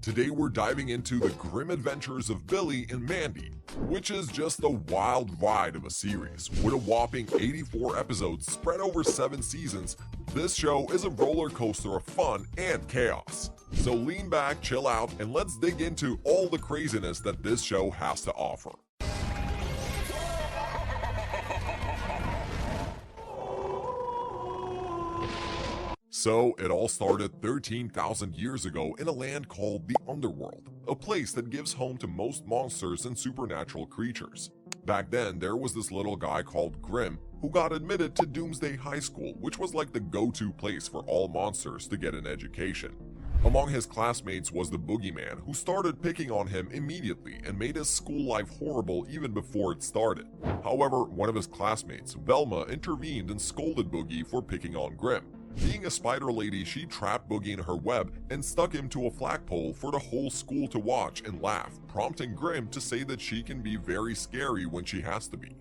Today we're diving into the grim adventures of Billy and Mandy, which is just a wild ride of a series. With a whopping 84 episodes spread over 7 seasons, this show is a roller coaster of fun and chaos. So lean back, chill out, and let's dig into all the craziness that this show has to offer. So, it all started 13,000 years ago in a land called the Underworld, a place that gives home to most monsters and supernatural creatures. Back then, there was this little guy called Grim who got admitted to Doomsday High School, which was like the go-to place for all monsters to get an education. Among his classmates was the Boogeyman, who started picking on him immediately and made his school life horrible even before it started. However, one of his classmates, Velma, intervened and scolded Boogie for picking on Grim. Being a spider lady, she trapped Boogie in her web and stuck him to a flagpole for the whole school to watch and laugh, prompting Grim to say that she can be very scary when she has to be.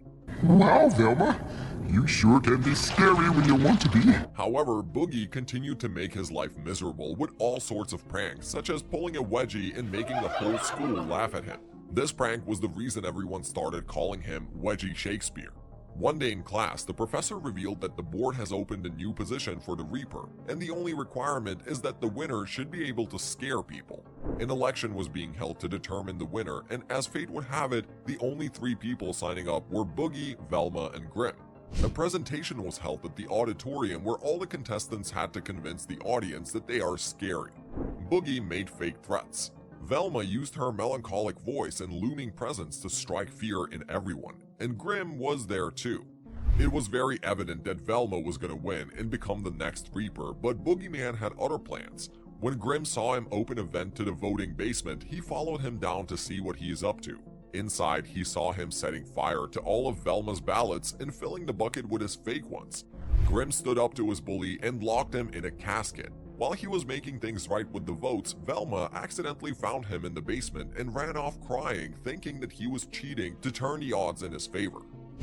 Wow, Velma, you sure can be scary when you want to be. However, Boogie continued to make his life miserable with all sorts of pranks, such as pulling a wedgie and making the whole school laugh at him. This prank was the reason everyone started calling him Wedgie Shakespeare. One day in class, the professor revealed that the board has opened a new position for the Reaper, and the only requirement is that the winner should be able to scare people. An election was being held to determine the winner, and as fate would have it, the only 3 people signing up were Boogie, Velma, and Grim. A presentation was held at the auditorium where all the contestants had to convince the audience that they are scary. Boogie made fake threats. Velma used her melancholic voice and looming presence to strike fear in everyone, and Grim was there too. It was very evident that Velma was going to win and become the next Reaper, but Boogeyman had other plans. When Grim saw him open a vent to the voting basement, he followed him down to see what he is up to. Inside, he saw him setting fire to all of Velma's ballots and filling the bucket with his fake ones. Grim stood up to his bully and locked him in a casket. While he was making things right with the votes, Velma accidentally found him in the basement and ran off crying, thinking that he was cheating to turn the odds in his favor.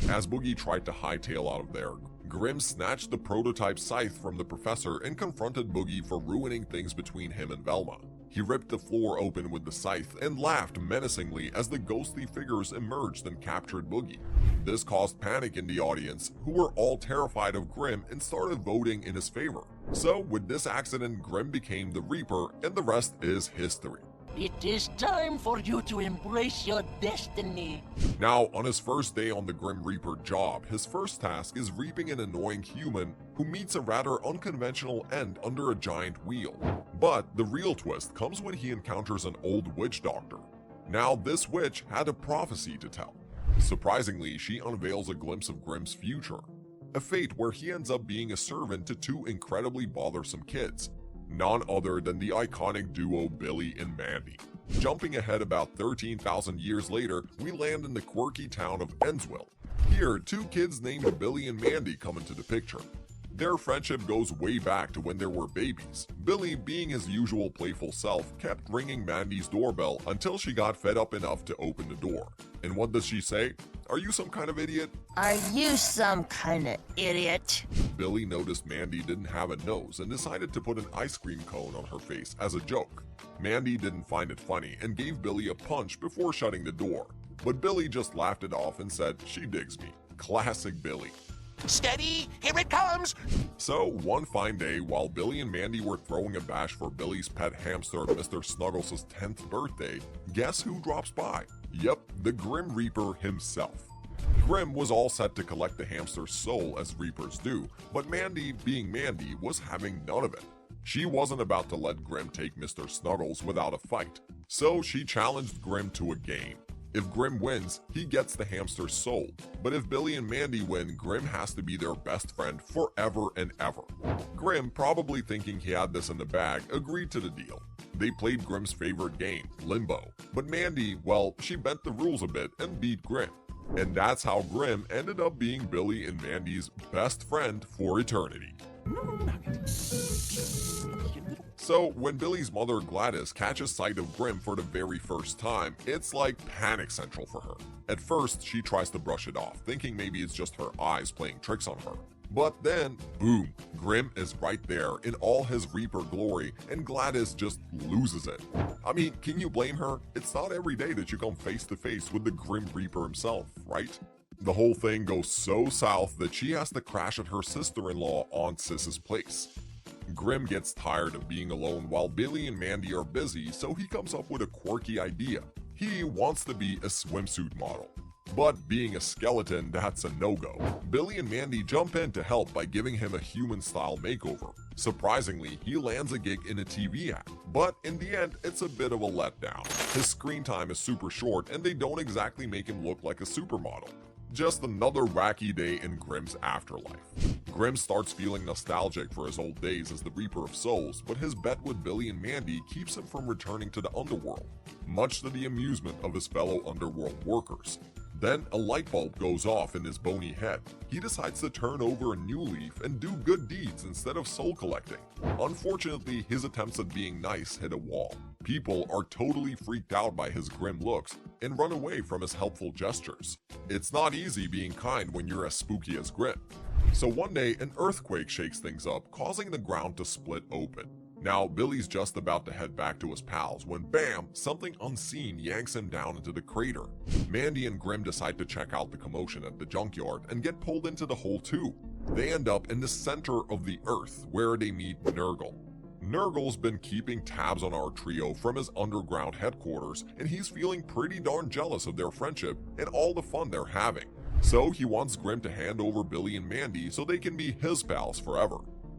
As Boogie tried to hightail out of there, Grim snatched the prototype scythe from the professor and confronted Boogie for ruining things between him and Velma. He ripped the floor open with the scythe and laughed menacingly as the ghostly figures emerged and captured Boogie. This caused panic in the audience, who were all terrified of Grim and started voting in his favor. So, with this accident, Grim became the Reaper, and the rest is history. It is time for you to embrace your destiny. Now, on his first day on the Grim Reaper job, his first task is reaping an annoying human who meets a rather unconventional end under a giant wheel. But the real twist comes when he encounters an old witch doctor. Now, this witch had a prophecy to tell. Surprisingly, she unveils a glimpse of Grim's future, a fate where he ends up being a servant to 2 incredibly bothersome kids, none other than the iconic duo Billy and Mandy. Jumping ahead about 13,000 years later, we land in the quirky town of Endsville. Here, 2 kids named Billy and Mandy come into the picture. Their friendship goes way back to when they were babies. Billy, being his usual playful self, kept ringing Mandy's doorbell until she got fed up enough to open the door. And what does she say? "Are you some kind of idiot?" Are you some kind of idiot? Billy noticed Mandy didn't have a nose and decided to put an ice cream cone on her face as a joke. Mandy didn't find it funny and gave Billy a punch before shutting the door. But Billy just laughed it off and said, "She digs me." Classic Billy. Steady, here it comes! So, one fine day, while Billy and Mandy were throwing a bash for Billy's pet hamster Mr. Snuggles' 10th birthday, guess who drops by? Yep, the Grim Reaper himself. Grim was all set to collect the hamster's soul as Reapers do, but Mandy, being Mandy, was having none of it. She wasn't about to let Grim take Mr. Snuggles without a fight, so she challenged Grim to a game. If Grim wins, he gets the hamster's soul, but if Billy and Mandy win, Grim has to be their best friend forever and ever. Grim, probably thinking he had this in the bag, agreed to the deal. They played Grim's favorite game, Limbo, but Mandy, well, she bent the rules a bit and beat Grim. And that's how Grim ended up being Billy and Mandy's best friend for eternity. So, when Billy's mother Gladys catches sight of Grim for the very first time, it's like panic central for her. At first, she tries to brush it off, thinking maybe it's just her eyes playing tricks on her. But then, boom, Grim is right there in all his Reaper glory, and Gladys just loses it. I mean, can you blame her? It's not every day that you come face to face with the Grim Reaper himself, right? The whole thing goes so south that she has to crash at her sister-in-law on Sis's place. Grim gets tired of being alone while Billy and Mandy are busy, so he comes up with a quirky idea. He wants to be a swimsuit model. But being a skeleton, that's a no-go. Billy and Mandy jump in to help by giving him a human-style makeover. Surprisingly, he lands a gig in a TV ad, but in the end, it's a bit of a letdown. His screen time is super short and they don't exactly make him look like a supermodel. Just another wacky day in Grim's afterlife. Grim starts feeling nostalgic for his old days as the Reaper of Souls, but his bet with Billy and Mandy keeps him from returning to the underworld, much to the amusement of his fellow underworld workers. Then a light bulb goes off in his bony head. He decides to turn over a new leaf and do good deeds instead of soul collecting. Unfortunately, his attempts at being nice hit a wall. People are totally freaked out by his grim looks and run away from his helpful gestures. It's not easy being kind when you're as spooky as Grim. So one day, an earthquake shakes things up, causing the ground to split open. Now, Billy's just about to head back to his pals when bam, something unseen yanks him down into the crater. Mandy and Grim decide to check out the commotion at the junkyard and get pulled into the hole too. They end up in the center of the earth where they meet Nurgle. Nurgle's been keeping tabs on our trio from his underground headquarters, and he's feeling pretty darn jealous of their friendship and all the fun they're having. So he wants Grim to hand over Billy and Mandy so they can be his pals forever.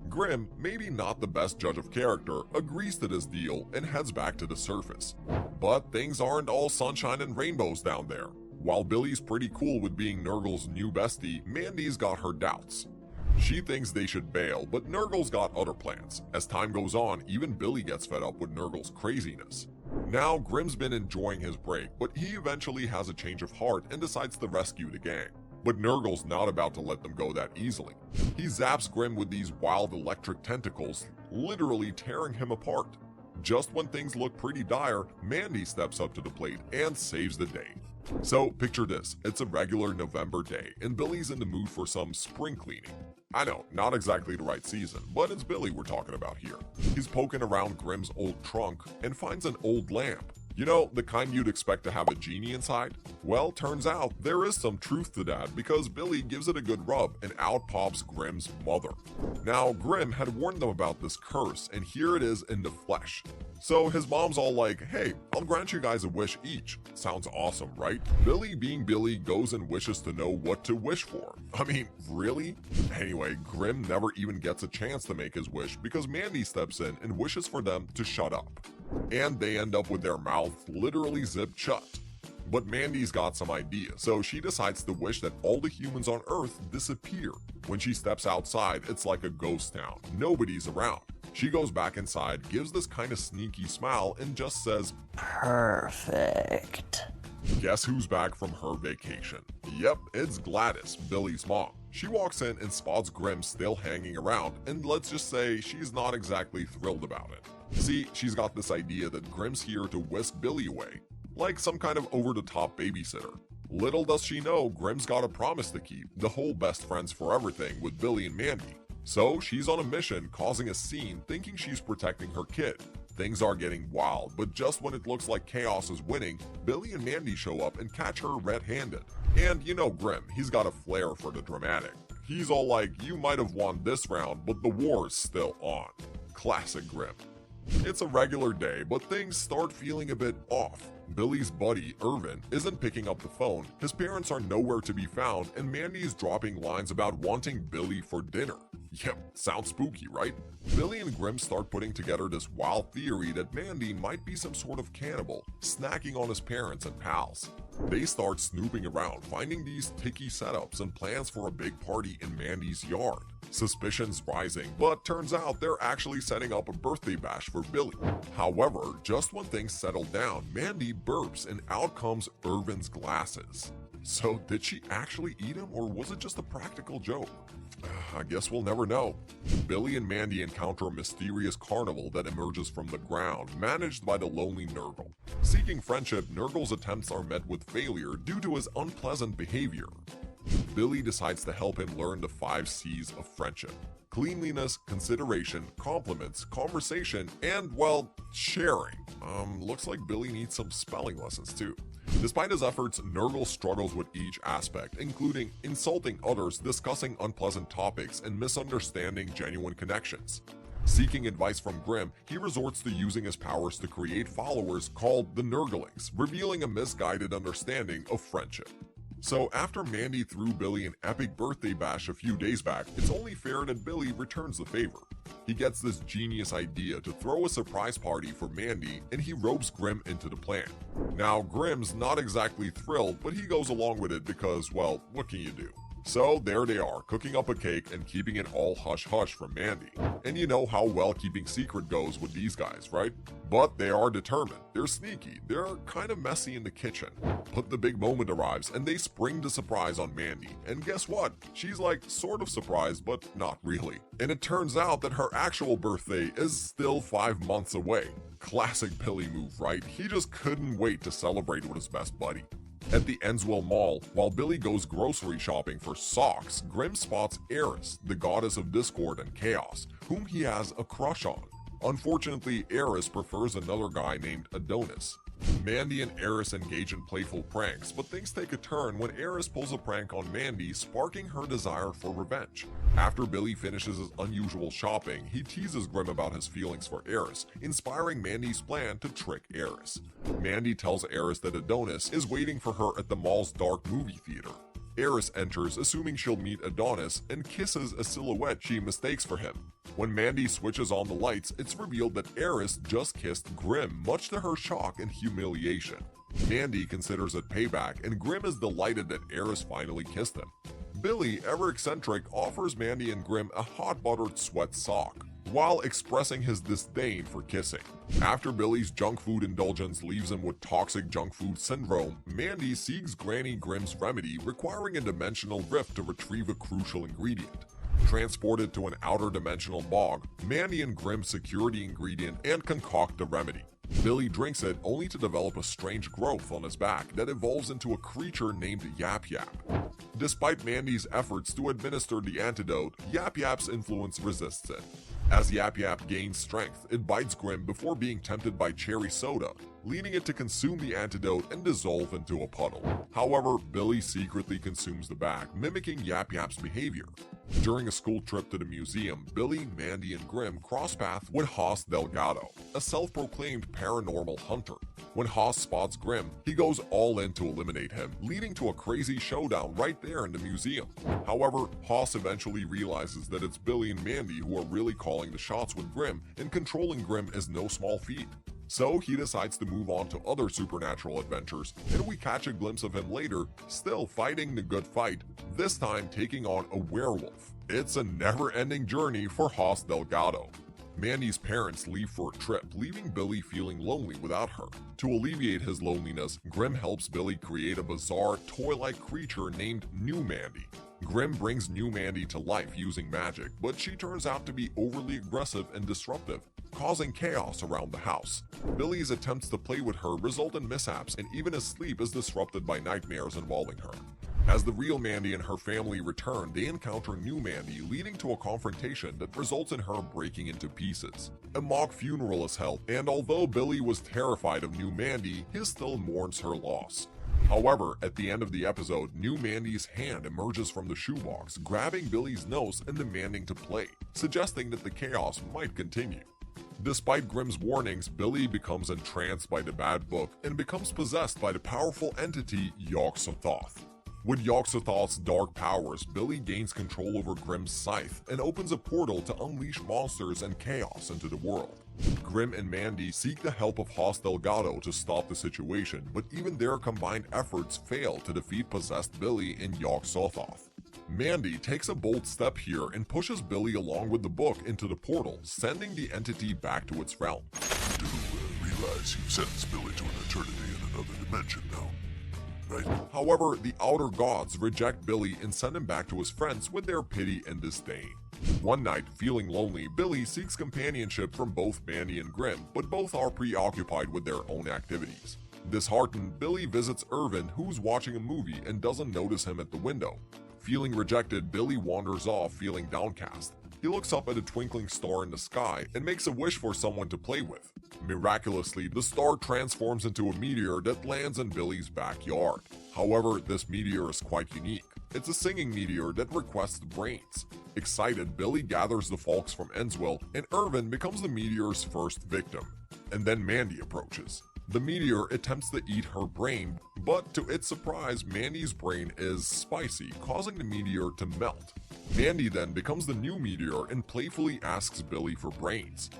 Grim, maybe not the best judge of character, agrees to this deal and heads back to the surface. But things aren't all sunshine and rainbows down there. While Billy's pretty cool with being Nurgle's new bestie, Mandy's got her doubts. She thinks they should bail, but Nurgle's got other plans. As time goes on, even Billy gets fed up with Nurgle's craziness. Now, Grim's been enjoying his break, but he eventually has a change of heart and decides to rescue the gang. But Nurgle's not about to let them go that easily. He zaps Grim with these wild electric tentacles, literally tearing him apart. Just when things look pretty dire, Mandy steps up to the plate and saves the day. So picture this, it's a regular November day and Billy's in the mood for some spring cleaning. I know, not exactly the right season, but it's Billy we're talking about here. He's poking around Grim's old trunk and finds an old lamp. You know, the kind you'd expect to have a genie inside? Well, turns out there is some truth to that because Billy gives it a good rub and out pops Grim's mother. Now, Grim had warned them about this curse and here it is in the flesh. So his mom's all like, hey, I'll grant you guys a wish each. Sounds awesome, right? Billy being Billy goes and wishes to know what to wish for. I mean, really? Anyway, Grim never even gets a chance to make his wish because Mandy steps in and wishes for them to shut up. And they end up with their mouth literally zipped shut. But Mandy's got some ideas, so she decides to wish that all the humans on Earth disappear. When she steps outside, it's like a ghost town. Nobody's around. She goes back inside, gives this kind of sneaky smile, and just says, Perfect. Guess who's back from her vacation? Yep, it's Gladys, Billy's mom. She walks in and spots Grim still hanging around, and let's just say she's not exactly thrilled about it. See, she's got this idea that Grim's here to whisk Billy away, like some kind of over-the-top babysitter. Little does she know, Grim's got a promise to keep, the whole best friends forever thing with Billy and Mandy. So she's on a mission, causing a scene, thinking she's protecting her kid. Things are getting wild, but just when it looks like chaos is winning, Billy and Mandy show up and catch her red-handed. And you know Grim, he's got a flair for the dramatic. He's all like, you might have won this round, but the war's still on. Classic Grim. It's a regular day, but things start feeling a bit off. Billy's buddy, Irvin, isn't picking up the phone, his parents are nowhere to be found, and Mandy is dropping lines about wanting Billy for dinner. Yep, sounds spooky, right? Billy and Grim start putting together this wild theory that Mandy might be some sort of cannibal, snacking on his parents and pals. They start snooping around, finding these ticky setups and plans for a big party in Mandy's yard. Suspicions rising, but turns out they're actually setting up a birthday bash for Billy. However, just when things settle down, Mandy burps and out comes Irvin's glasses. So did she actually eat him, or was it just a practical joke? I guess we'll never know. Billy and Mandy encounter a mysterious carnival that emerges from the ground, managed by the lonely Nurgle. Seeking friendship, Nurgle's attempts are met with failure due to his unpleasant behavior. Billy decides to help him learn the 5 C's of friendship: cleanliness, consideration, compliments, conversation, and, well, sharing. Looks like Billy needs some spelling lessons too. Despite his efforts, Nurgle struggles with each aspect, including insulting others, discussing unpleasant topics, and misunderstanding genuine connections. Seeking advice from Grimm, he resorts to using his powers to create followers called the Nurglings, revealing a misguided understanding of friendship. So after Mandy threw Billy an epic birthday bash a few days back, it's only fair that Billy returns the favor. He gets this genius idea to throw a surprise party for Mandy, and he ropes Grimm into the plan. Now, Grimm's not exactly thrilled, but he goes along with it because, well, what can you do? So there they are, cooking up a cake and keeping it all hush-hush from Mandy. And you know how well keeping secret goes with these guys, right? But they are determined, they're sneaky, they're kind of messy in the kitchen. But the big moment arrives and they spring the surprise on Mandy. And guess what? She's like sort of surprised, but not really. And it turns out that her actual birthday is still 5 months away. Classic Billy move, right? He just couldn't wait to celebrate with his best buddy. At the Enswell Mall, while Billy goes grocery shopping for socks, Grimm spots Eris, the goddess of discord and chaos, whom he has a crush on. Unfortunately, Eris prefers another guy named Adonis. Mandy and Eris engage in playful pranks, but things take a turn when Eris pulls a prank on Mandy, sparking her desire for revenge. After Billy finishes his unusual shopping, he teases Grimm about his feelings for Eris, inspiring Mandy's plan to trick Eris. Mandy tells Eris that Adonis is waiting for her at the mall's dark movie theater. Eris enters, assuming she'll meet Adonis, and kisses a silhouette she mistakes for him. When Mandy switches on the lights, it's revealed that Eris just kissed Grimm, much to her shock and humiliation. Mandy considers it payback, and Grimm is delighted that Eris finally kissed him. Billy, ever eccentric, offers Mandy and Grimm a hot buttered sweat sock, while expressing his disdain for kissing. After Billy's junk food indulgence leaves him with toxic junk food syndrome, Mandy seeks Granny Grimm's remedy, requiring a dimensional rift to retrieve a crucial ingredient. Transported to an outer dimensional bog, Mandy and Grimm secure the ingredient and concoct the remedy. Billy drinks it only to develop a strange growth on his back that evolves into a creature named Yap Yap. Despite Mandy's efforts to administer the antidote, Yap Yap's influence resists it. As Yap Yap gains strength, it bites Grimm before being tempted by cherry soda, leading it to consume the antidote and dissolve into a puddle. However, Billy secretly consumes the bag, mimicking Yap Yap's behavior. During a school trip to the museum, Billy, Mandy, and Grimm cross paths with Haas Delgado, a self-proclaimed paranormal hunter. When Haas spots Grimm, he goes all in to eliminate him, leading to a crazy showdown right there in the museum. However, Haas eventually realizes that it's Billy and Mandy who are really calling the shots with Grimm, and controlling Grimm is no small feat. So he decides to move on to other supernatural adventures, and we catch a glimpse of him later, still fighting the good fight, this time taking on a werewolf. It's a never-ending journey for Haas Delgado. Mandy's parents leave for a trip, leaving Billy feeling lonely without her. To alleviate his loneliness, Grimm helps Billy create a bizarre, toy-like creature named New Mandy. Grimm brings New Mandy to life using magic, but she turns out to be overly aggressive and disruptive, causing chaos around the house. Billy's attempts to play with her result in mishaps, and even his sleep is disrupted by nightmares involving her. As the real Mandy and her family return, they encounter New Mandy, leading to a confrontation that results in her breaking into pieces. A mock funeral is held, and although Billy was terrified of New Mandy, he still mourns her loss. However, at the end of the episode, New Mandy's hand emerges from the shoebox, grabbing Billy's nose and demanding to play, suggesting that the chaos might continue. Despite Grimm's warnings, Billy becomes entranced by the bad book and becomes possessed by the powerful entity Yog-Sothoth. With Yog-Sothoth's dark powers, Billy gains control over Grimm's scythe and opens a portal to unleash monsters and chaos into the world. Grimm and Mandy seek the help of Haas Delgado to stop the situation, but even their combined efforts fail to defeat possessed Billy and Yog-Sothoth. Mandy takes a bold step here and pushes Billy along with the book into the portal, sending the entity back to its realm. You do realize you've sentenced Billy to an eternity in another dimension now, right? However, the outer gods reject Billy and send him back to his friends with their pity and disdain. One night, feeling lonely, Billy seeks companionship from both Mandy and Grimm, but both are preoccupied with their own activities. Disheartened, Billy visits Irvin, who's watching a movie and doesn't notice him at the window. Feeling rejected, Billy wanders off, feeling downcast. He looks up at a twinkling star in the sky and makes a wish for someone to play with. Miraculously, the star transforms into a meteor that lands in Billy's backyard. However, this meteor is quite unique. It's a singing meteor that requests brains. Excited, Billy gathers the folks from Enswell, and Irvin becomes the meteor's first victim. And then Mandy approaches. The meteor attempts to eat her brain, but to its surprise, Mandy's brain is spicy, causing the meteor to melt. Mandy then becomes the new meteor and playfully asks Billy for brains.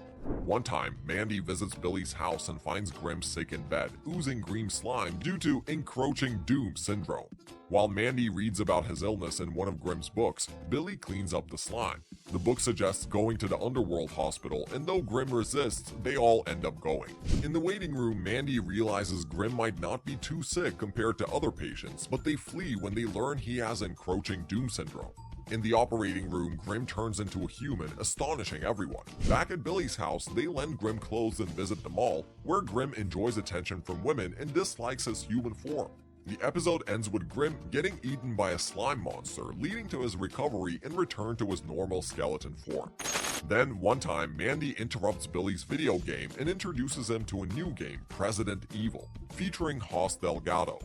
One time, Mandy visits Billy's house and finds Grim sick in bed, oozing green slime due to encroaching doom syndrome. While Mandy reads about his illness in one of Grim's books, Billy cleans up the slime. The book suggests going to the underworld hospital, and though Grim resists, they all end up going. In the waiting room, Mandy realizes Grim might not be too sick compared to other patients, but they flee when they learn he has encroaching doom syndrome. In the operating room, Grim turns into a human, astonishing everyone. Back at Billy's house, they lend Grim clothes and visit the mall, where Grim enjoys attention from women and dislikes his human form. The episode ends with Grim getting eaten by a slime monster, leading to his recovery and return to his normal skeleton form. Then, one time, Mandy interrupts Billy's video game and introduces him to a new game, President Evil, featuring Hoss Delgado.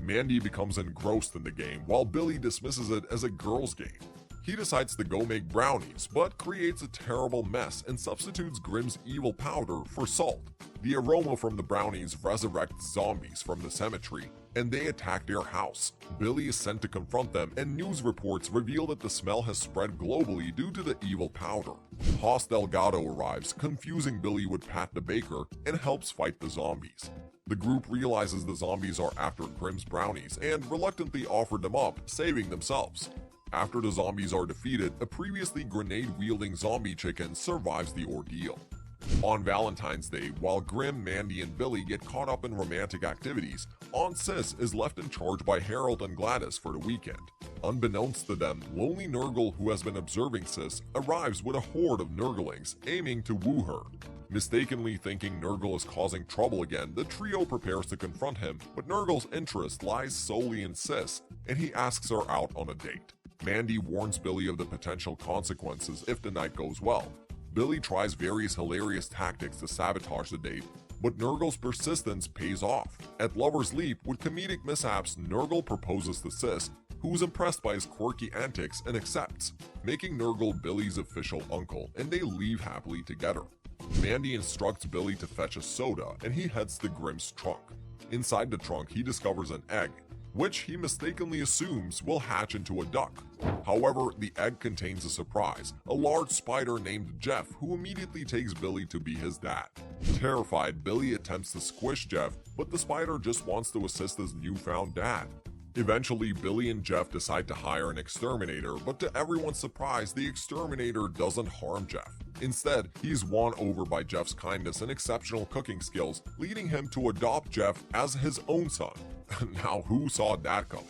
Mandy becomes engrossed in the game, while Billy dismisses it as a girl's game. He decides to go make brownies, but creates a terrible mess and substitutes Grim's evil powder for salt. The aroma from the brownies resurrects zombies from the cemetery, and they attack their house. Billy is sent to confront them, and news reports reveal that the smell has spread globally due to the evil powder. Hoss Delgado arrives, confusing Billy with Pat the Baker, and helps fight the zombies. The group realizes the zombies are after Grim's brownies and reluctantly offer them up, saving themselves. After the zombies are defeated, a previously grenade-wielding zombie chicken survives the ordeal. On Valentine's Day, while Grim, Mandy, and Billy get caught up in romantic activities, Aunt Sis is left in charge by Harold and Gladys for the weekend. Unbeknownst to them, lonely Nurgle, who has been observing Sis, arrives with a horde of Nurglings, aiming to woo her. Mistakenly thinking Nurgle is causing trouble again, the trio prepares to confront him, but Nurgle's interest lies solely in Sis, and he asks her out on a date. Mandy warns Billy of the potential consequences if the night goes well. Billy tries various hilarious tactics to sabotage the date, but Nurgle's persistence pays off. At Lover's Leap, with comedic mishaps, Nurgle proposes to Sis, who is impressed by his quirky antics and accepts, making Nurgle Billy's official uncle, and they leave happily together. Mandy instructs Billy to fetch a soda, and he heads to Grim's trunk. Inside the trunk, he discovers an egg, which he mistakenly assumes will hatch into a duck. However, the egg contains a surprise, a large spider named Jeff, who immediately takes Billy to be his dad. Terrified, Billy attempts to squish Jeff, but the spider just wants to assist his newfound dad. Eventually, Billy and Jeff decide to hire an exterminator, but to everyone's surprise, the exterminator doesn't harm Jeff. Instead, he's won over by Jeff's kindness and exceptional cooking skills, leading him to adopt Jeff as his own son. Now, who saw that coming?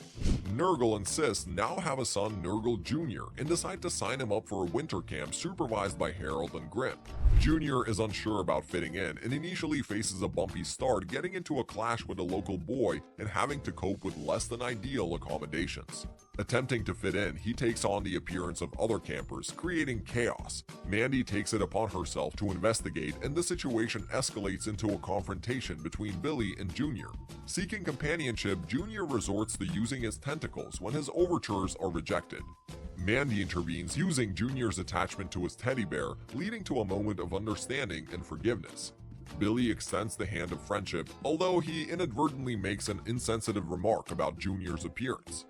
Nurgle and Sis now have a son, Nurgle Jr., and decide to sign him up for a winter camp supervised by Harold and Grim. Jr. is unsure about fitting in and initially faces a bumpy start, getting into a clash with a local boy and having to cope with less than ideal accommodations. Attempting to fit in, he takes on the appearance of other campers, creating chaos. Mandy takes it upon herself to investigate, and the situation escalates into a confrontation between Billy and Jr. Seeking companionship, Jr. resorts to using his tentacles when his overtures are rejected. Mandy intervenes, using Jr.'s attachment to his teddy bear, leading to a moment of understanding and forgiveness. Billy extends the hand of friendship, although he inadvertently makes an insensitive remark about Jr.'s appearance.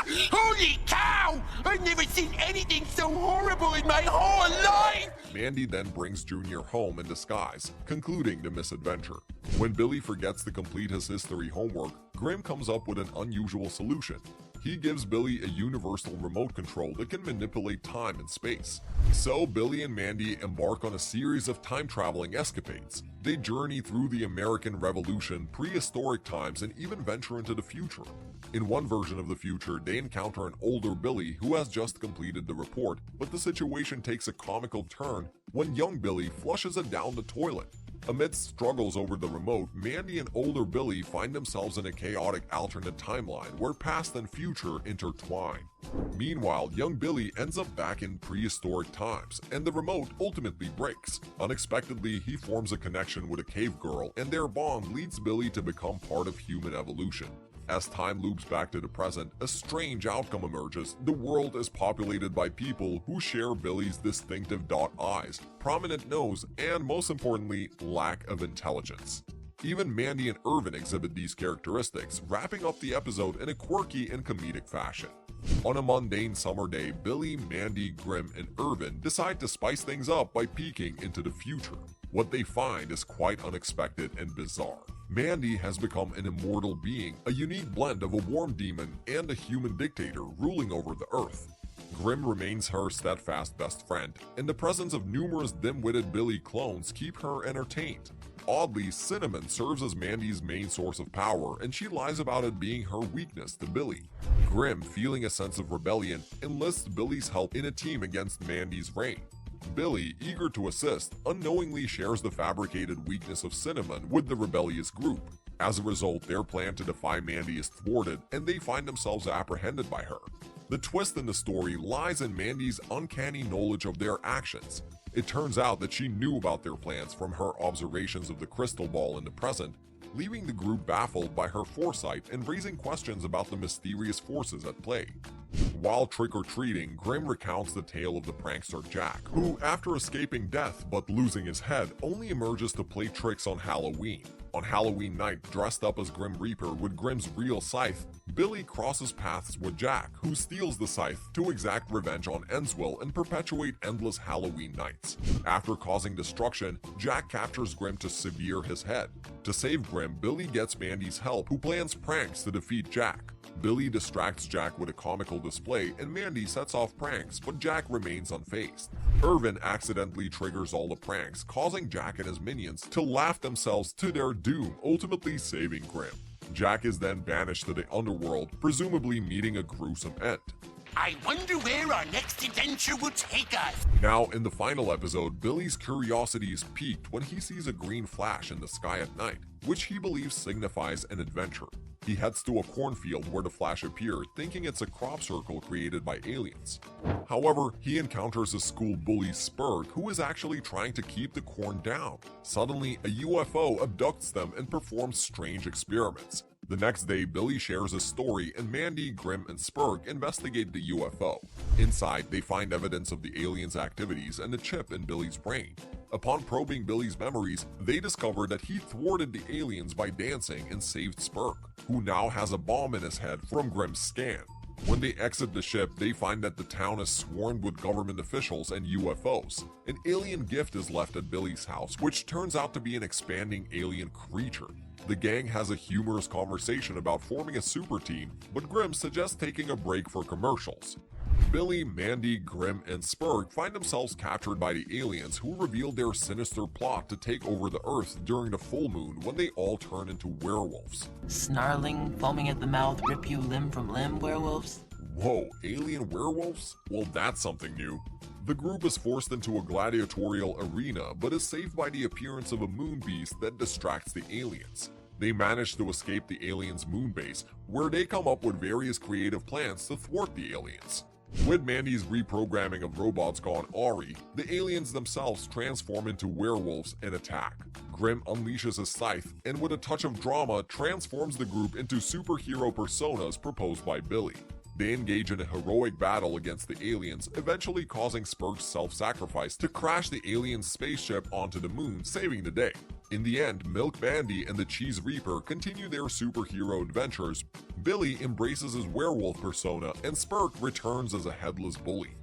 Holy cow! I've never seen anything so horrible in my whole life! Mandy then brings Jr. home in disguise, concluding the misadventure. When Billy forgets to complete his history homework, Grim comes up with an unusual solution. He gives Billy a universal remote control that can manipulate time and space. So Billy and Mandy embark on a series of time-traveling escapades. They journey through the American Revolution, prehistoric times, and even venture into the future. In one version of the future, they encounter an older Billy who has just completed the report, but the situation takes a comical turn when young Billy flushes it down the toilet. Amidst struggles over the remote, Mandy and older Billy find themselves in a chaotic alternate timeline where past and future intertwine. Meanwhile, young Billy ends up back in prehistoric times, and the remote ultimately breaks. Unexpectedly, he forms a connection with a cave girl, and their bond leads Billy to become part of human evolution. As time loops back to the present, a strange outcome emerges. The world is populated by people who share Billy's distinctive dot eyes, prominent nose, and most importantly, lack of intelligence. Even Mandy and Irvin exhibit these characteristics, wrapping up the episode in a quirky and comedic fashion. On a mundane summer day, Billy, Mandy, Grim, and Irvin decide to spice things up by peeking into the future. What they find is quite unexpected and bizarre. Mandy has become an immortal being, a unique blend of a warm demon and a human dictator ruling over the earth. Grim remains her steadfast best friend, and the presence of numerous dim-witted Billy clones keep her entertained. Oddly, Cinnamon serves as Mandy's main source of power, and she lies about it being her weakness to Billy. Grim, feeling a sense of rebellion, enlists Billy's help in a team against Mandy's reign. Billy, eager to assist, unknowingly shares the fabricated weakness of Cinnamon with the rebellious group. As a result, their plan to defy Mandy is thwarted, and they find themselves apprehended by her. The twist in the story lies in Mandy's uncanny knowledge of their actions. It turns out that she knew about their plans from her observations of the crystal ball in the present, leaving the group baffled by her foresight and raising questions about the mysterious forces at play. While trick-or-treating, Grim recounts the tale of the prankster Jack, who, after escaping death but losing his head, only emerges to play tricks on Halloween. On Halloween night, dressed up as Grim Reaper with Grim's real scythe, Billy crosses paths with Jack, who steals the scythe to exact revenge on Enswell and perpetuate endless Halloween nights. After causing destruction, Jack captures Grim to sever his head. To save Grim, Billy gets Mandy's help, who plans pranks to defeat Jack. Billy distracts Jack with a comical display, and Mandy sets off pranks, but Jack remains unfazed. Irvin accidentally triggers all the pranks, causing Jack and his minions to laugh themselves to their doom, ultimately saving Grim. Jack is then banished to the underworld, presumably meeting a gruesome end. I wonder where our next adventure will take us. Now, in the final episode, Billy's curiosity is piqued when he sees a green flash in the sky at night, which he believes signifies an adventure. He heads to a cornfield where the flash appeared, thinking it's a crop circle created by aliens. However, he encounters a school bully Spurg, who is actually trying to keep the corn down. Suddenly, a UFO abducts them and performs strange experiments. The next day, Billy shares a story, and Mandy, Grim, and Spurg investigate the UFO. Inside, they find evidence of the aliens' activities and a chip in Billy's brain. Upon probing Billy's memories, they discover that he thwarted the aliens by dancing and saved Spurg, who now has a bomb in his head from Grim's scan. When they exit the ship, they find that the town is swarmed with government officials and UFOs. An alien gift is left at Billy's house, which turns out to be an expanding alien creature. The gang has a humorous conversation about forming a super team, but Grim suggests taking a break for commercials. Billy, Mandy, Grim, and Spurg find themselves captured by the aliens, who reveal their sinister plot to take over the Earth during the full moon when they all turn into werewolves. Snarling, foaming at the mouth, rip you limb from limb werewolves? Whoa, alien werewolves? Well, that's something new. The group is forced into a gladiatorial arena, but is saved by the appearance of a moon beast that distracts the aliens. They manage to escape the aliens' moon base, where they come up with various creative plans to thwart the aliens. With Mandy's reprogramming of robots gone awry, the aliens themselves transform into werewolves and attack. Grim unleashes his scythe, and with a touch of drama, transforms the group into superhero personas proposed by Billy. They engage in a heroic battle against the aliens, eventually causing Spurg's self-sacrifice to crash the alien spaceship onto the moon, saving the day. In the end, Milk Mandy and the Cheese Reaper continue their superhero adventures. Billy embraces his werewolf persona, and Spurg returns as a headless bully.